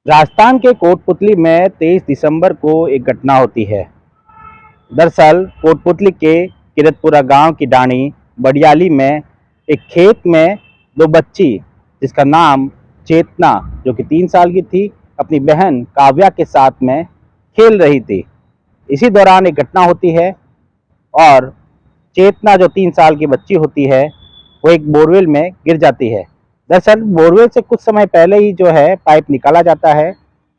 राजस्थान के कोटपुतली में 23 दिसंबर को एक घटना होती है। दरअसल कोटपुतली के किरतपुरा गांव की डाणी बडियाली में एक खेत में दो बच्ची जिसका नाम चेतना जो कि 3 साल की थी अपनी बहन काव्या के साथ में खेल रही थी। इसी दौरान एक घटना होती है और चेतना जो 3 साल की बच्ची होती है वो एक बोरवेल में गिर जाती है। दरअसल बोरवेल से कुछ समय पहले ही जो है पाइप निकाला जाता है।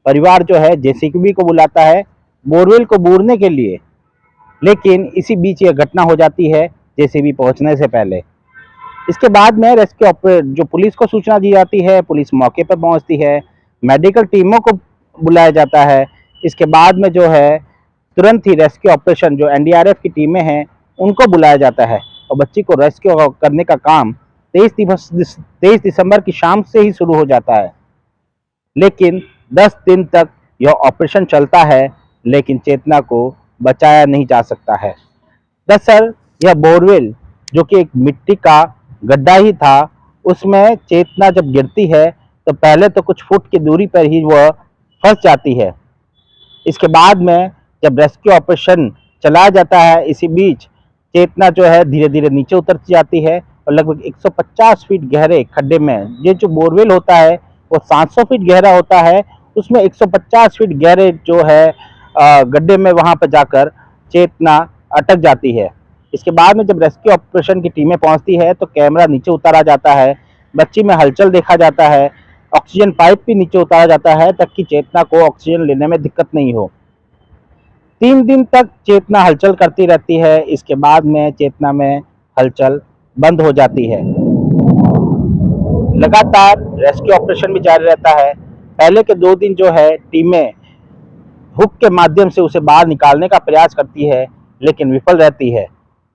परिवार जो है जेसीबी को बुलाता है बोरवेल को बूरने के लिए, लेकिन इसी बीच यह घटना हो जाती है जेसीबी पहुंचने से पहले। इसके बाद में रेस्क्यू ऑपरेटर जो पुलिस को सूचना दी जाती है, पुलिस मौके पर पहुंचती है, मेडिकल टीमों को बुलाया जाता है। इसके बाद में जो है तुरंत ही रेस्क्यू ऑपरेशन जो एनडीआरएफ की टीमें हैं उनको बुलाया जाता है और बच्ची को रेस्क्यू करने का काम 23 दिसंबर की शाम से ही शुरू हो जाता है। लेकिन 10 दिन तक यह ऑपरेशन चलता है, लेकिन चेतना को बचाया नहीं जा सकता है। दरअसल यह बोरवेल जो कि एक मिट्टी का गड्ढा ही था, उसमें चेतना जब गिरती है तो पहले तो कुछ फुट की दूरी पर ही वह फंस जाती है। इसके बाद में जब रेस्क्यू ऑपरेशन चलाया जाता है, इसी बीच चेतना जो है धीरे धीरे नीचे उतरती जाती है और लगभग 150 फीट गहरे खड्डे में, ये जो बोरवेल होता है वो 700 फीट गहरा होता है, उसमें 150 फीट गहरे जो है गड्ढे में वहां पर जाकर चेतना अटक जाती है। इसके बाद में जब रेस्क्यू ऑपरेशन की टीमें पहुंचती है तो कैमरा नीचे उतारा जाता है, बच्ची में हलचल देखा जाता है, ऑक्सीजन पाइप भी नीचे उतारा जाता है ताकि चेतना को ऑक्सीजन लेने में दिक्कत नहीं हो। 3 दिन तक चेतना हलचल करती रहती है। इसके बाद में चेतना में हलचल बंद हो जाती है। लगातार रेस्क्यू ऑपरेशन भी जारी रहता है। पहले के 2 दिन जो है टीमें हुक के माध्यम से उसे बाहर निकालने का प्रयास करती है, लेकिन विफल रहती है।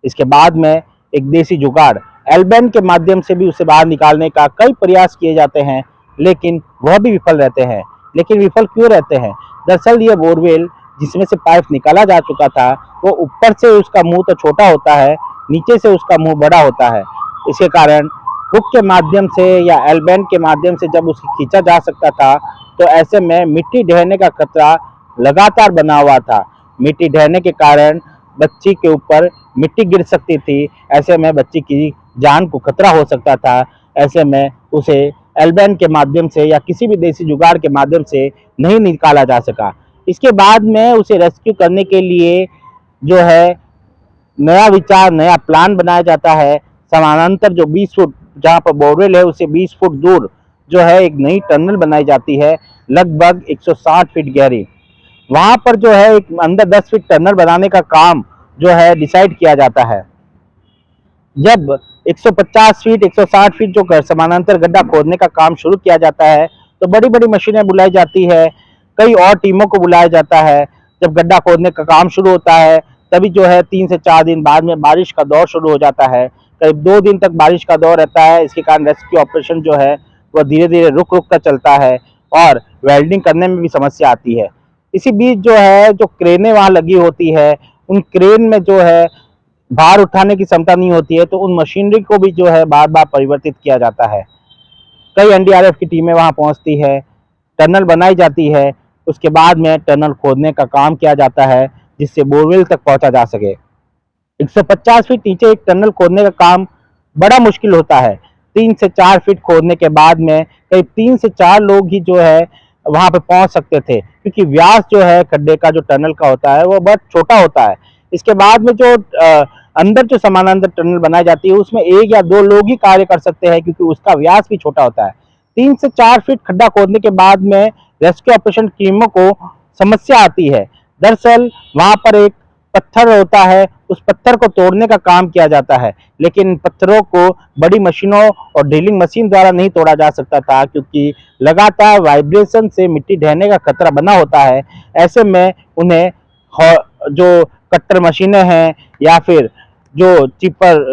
इसके बाद में एक देसी जुगाड़ एल्बेन के माध्यम से भी उसे बाहर निकालने का कई प्रयास किए जाते हैं, लेकिन वह भी विफल रहते हैं। लेकिन विफल क्यों रहते हैं? दरअसल यह बोरवेल जिसमें से पाइप निकाला जा चुका था वो ऊपर से उसका मुंह तो छोटा होता है, नीचे से उसका मुंह बड़ा होता है। इसके कारण हुक के माध्यम से या एल्बेन के माध्यम से जब उसे खींचा जा सकता था तो ऐसे में मिट्टी ढहने का खतरा लगातार बना हुआ था। मिट्टी ढहने के कारण बच्ची के ऊपर मिट्टी गिर सकती थी, ऐसे में बच्ची की जान को खतरा हो सकता था। ऐसे में उसे एल्बेन के माध्यम से या किसी भी देसी जुगाड़ के माध्यम से नहीं निकाला जा सका। इसके बाद में उसे रेस्क्यू करने के लिए जो है नया विचार, नया प्लान बनाया जाता है। समानांतर जो 20 फुट जहाँ पर बोरवेल है उससे 20 फुट दूर जो है एक नई टनल बनाई जाती है, लगभग 160 फीट गहरी। वहां पर जो है एक अंदर 10 फीट टनल बनाने का काम जो है डिसाइड किया जाता है। जब 150 फीट 160 फीट जो समानांतर गड्ढा खोदने का काम शुरू किया जाता है तो बड़ी बड़ी मशीनें बुलाई जाती है, कई और टीमों को बुलाया जाता है। जब गड्ढा खोदने का काम शुरू होता है तभी जो है 3 से 4 दिन बाद में बारिश का दौर शुरू हो जाता है। करीब 2 दिन तक बारिश का दौर रहता है। इसके कारण रेस्क्यू ऑपरेशन जो है वह धीरे धीरे रुक रुक कर चलता है और वेल्डिंग करने में भी समस्या आती है। इसी बीच जो है जो क्रेनें वहां लगी होती है, उन क्रेन में जो है भार उठाने की क्षमता नहीं होती है, तो उन मशीनरी को भी जो है बार बार परिवर्तित किया जाता है। कई एनडीआरएफ की टीमें वहां पहुंचती है, टनल बनाई जाती है, उसके बाद में टनल खोदने का काम किया जाता है जिससे बोरवेल तक पहुंचा जा सके। 150 फीट नीचे एक टनल खोदने का काम बड़ा मुश्किल होता है। 3 से 4 फीट खोदने के बाद में करीब 3 से 4 लोग ही जो है वहां पे पहुंच सकते थे, क्योंकि व्यास जो है खड्डे का जो टनल का होता है वो बहुत छोटा होता है। इसके बाद में जो अंदर जो समानांतर टनल बनाई जाती है उसमें 1 या 2 लोग ही कार्य कर सकते हैं, क्योंकि उसका व्यास भी छोटा होता है। 3 से 4 फीट खड्डा खोदने के बाद में रेस्क्यू ऑपरेशन टीमों को समस्या आती है। दरअसल वहां पर एक पत्थर होता है, उस पत्थर को तोड़ने का काम किया जाता है, लेकिन इन पत्थरों को बड़ी मशीनों और ड्रिलिंग मशीन द्वारा नहीं तोड़ा जा सकता था, क्योंकि लगातार वाइब्रेशन से मिट्टी ढहने का खतरा बना होता है। ऐसे में उन्हें जो कट्टर मशीनें हैं या फिर जो चिपर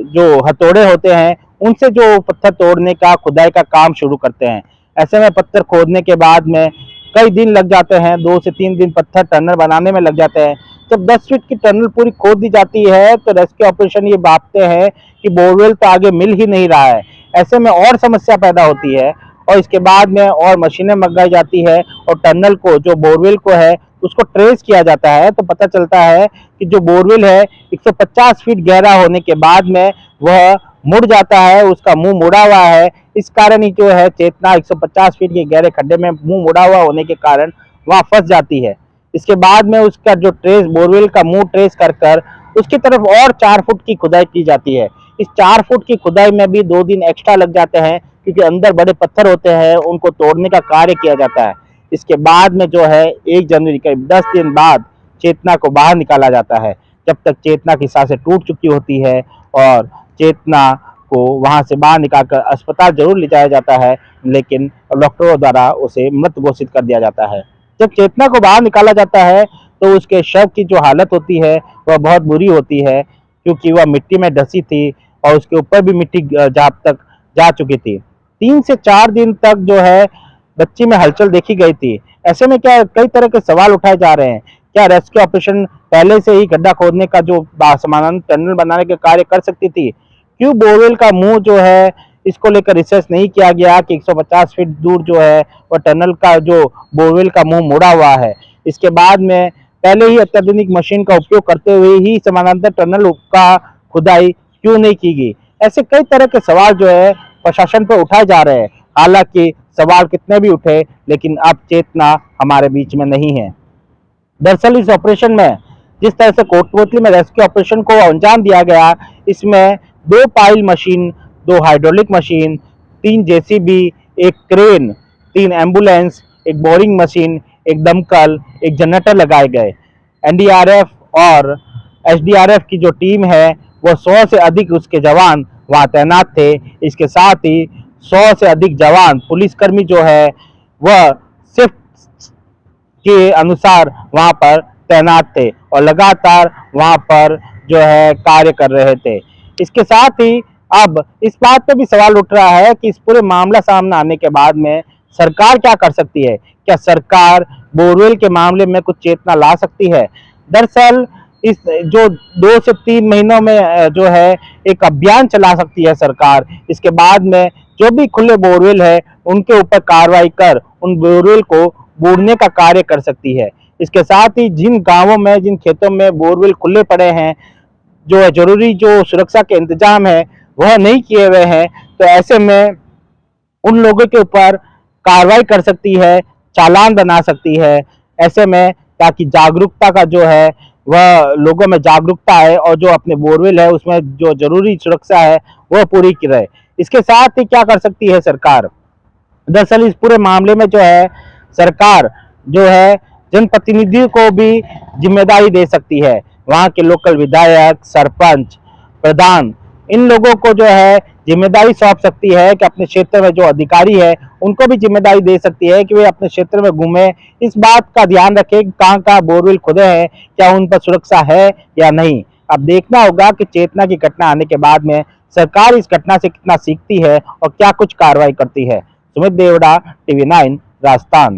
जो हथौड़े होते हैं उनसे जो पत्थर तोड़ने का खुदाई का काम शुरू करते हैं। ऐसे में पत्थर खोदने के बाद में कई दिन लग जाते हैं, 2 से 3 दिन पत्थर टनल बनाने में लग जाते हैं। जब 10 फीट की टनल पूरी खोद दी जाती है तो रेस्क्यू ऑपरेशन ये भापते हैं कि बोरवेल तो आगे मिल ही नहीं रहा है। ऐसे में और समस्या पैदा होती है और इसके बाद में और मशीनें मंगाई जाती है और टनल को, जो बोरवेल को है, उसको ट्रेस किया जाता है, तो पता चलता है कि जो बोरवेल है 150 फीट गहरा होने के बाद में वह मुड़ जाता है, उसका मुंह मुड़ा हुआ है। इस कारण ही जो है चेतना 150 फीट के गहरे खड्डे में मुंह मुड़ा हुआ होने के कारण वहां फंस जाती है। इसके बाद में उसका जो ट्रेस, बोरवेल का मुंह ट्रेस कर कर उसकी तरफ और 4 फुट की खुदाई की जाती है। इस 4 फुट की खुदाई में भी 2 दिन एक्स्ट्रा लग जाते हैं, क्योंकि अंदर बड़े पत्थर होते हैं, उनको तोड़ने का कार्य किया जाता है। इसके बाद में जो है 1 जनवरी करीब 10 दिन बाद चेतना को बाहर निकाला जाता है। जब तक चेतना की सांसें टूट चुकी होती है और चेतना को वहां से बाहर निकालकर अस्पताल जरूर ले जाया जाता है, लेकिन डॉक्टरों द्वारा उसे मृत घोषित कर दिया जाता है। जब चेतना को बाहर निकाला जाता है तो उसके शव की जो हालत होती है वह बहुत बुरी होती है, क्योंकि वह मिट्टी में धंसी थी और उसके ऊपर भी मिट्टी जाप तक जा चुकी थी। 3 से 4 दिन तक जो है बच्ची में हलचल देखी गई थी। ऐसे में क्या कई तरह के सवाल उठाए जा रहे हैं, क्या रेस्क्यू ऑपरेशन पहले से ही गड्ढा खोदने का जो समानांतर टनल बनाने के कार्य कर सकती थी? क्यों बोरवेल का मुंह जो है इसको लेकर रिसर्च नहीं किया गया कि 150 फीट दूर जो है वह टनल का जो बोरवेल का मुंह मुड़ा हुआ है? इसके बाद में पहले ही अत्याधुनिक मशीन का उपयोग करते हुए ही समानांतर टनल का खुदाई क्यों नहीं की गई? ऐसे कई तरह के सवाल जो है प्रशासन पर उठाए जा रहे हैं। हालांकि सवाल कितने भी उठे, लेकिन अब चेतना हमारे बीच में नहीं है। दरअसल इस ऑपरेशन में जिस तरह से कोटपुतली में रेस्क्यू ऑपरेशन को अंजाम दिया गया, इसमें 2 pile machine, 2 hydraulic machine, 3 JCB, 1 crane, 3 ambulance, 1 boring machine, 1 दमकल, 1 जनरेटर लगाए गए। एनडीआरएफ और एसडीआरएफ की जो टीम है वो 100 से अधिक उसके जवान वहां तैनात थे। इसके साथ ही 100 से अधिक जवान पुलिसकर्मी जो है वह सिर्फ के अनुसार वहां पर तैनात थे और लगातार वहां पर जो है कार्य कर रहे थे। इसके साथ ही अब इस बात पे भी सवाल उठ रहा है कि इस पूरे मामला सामने आने के बाद में सरकार क्या कर सकती है? क्या सरकार बोरवेल के मामले में कुछ चेतना ला सकती है? दरअसल इस जो 2 से 3 महीनों में जो है एक अभियान चला सकती है सरकार। इसके बाद में जो भी खुले बोरवेल है उनके ऊपर कार्रवाई कर उन बोरवेल को बूढ़ने का कार्य कर सकती है। इसके साथ ही जिन गांवों में, जिन खेतों में बोरवेल खुले पड़े हैं, जो है जरूरी जो सुरक्षा के इंतजाम है वह नहीं किए हुए हैं, तो ऐसे में उन लोगों के ऊपर कार्रवाई कर सकती है, चालान बना सकती है। ऐसे में ताकि जागरूकता का जो है वह लोगों में जागरूकता है और जो अपने बोरवेल है उसमें जो जरूरी सुरक्षा है वह पूरी की रहे। इसके साथ ही क्या कर सकती है सरकार? दरअसल इस पूरे मामले में जो है सरकार जो है जनप्रतिनिधियों को भी जिम्मेदारी दे सकती है। वहां के लोकल विधायक, सरपंच, प्रधान, इन लोगों को जो है जिम्मेदारी सौंप सकती है कि अपने क्षेत्र में जो अधिकारी है उनको भी जिम्मेदारी दे सकती है कि वे अपने क्षेत्र में घूमे, इस बात का ध्यान रखें कि कहाँ कहाँ बोरवेल खुदे हैं, क्या उन पर सुरक्षा है या नहीं। अब देखना होगा कि चेतना की घटना आने के बाद में सरकार इस घटना से कितना सीखती है और क्या कुछ कार्रवाई करती है। सुमित देवड़ा, टीवी 9, राजस्थान।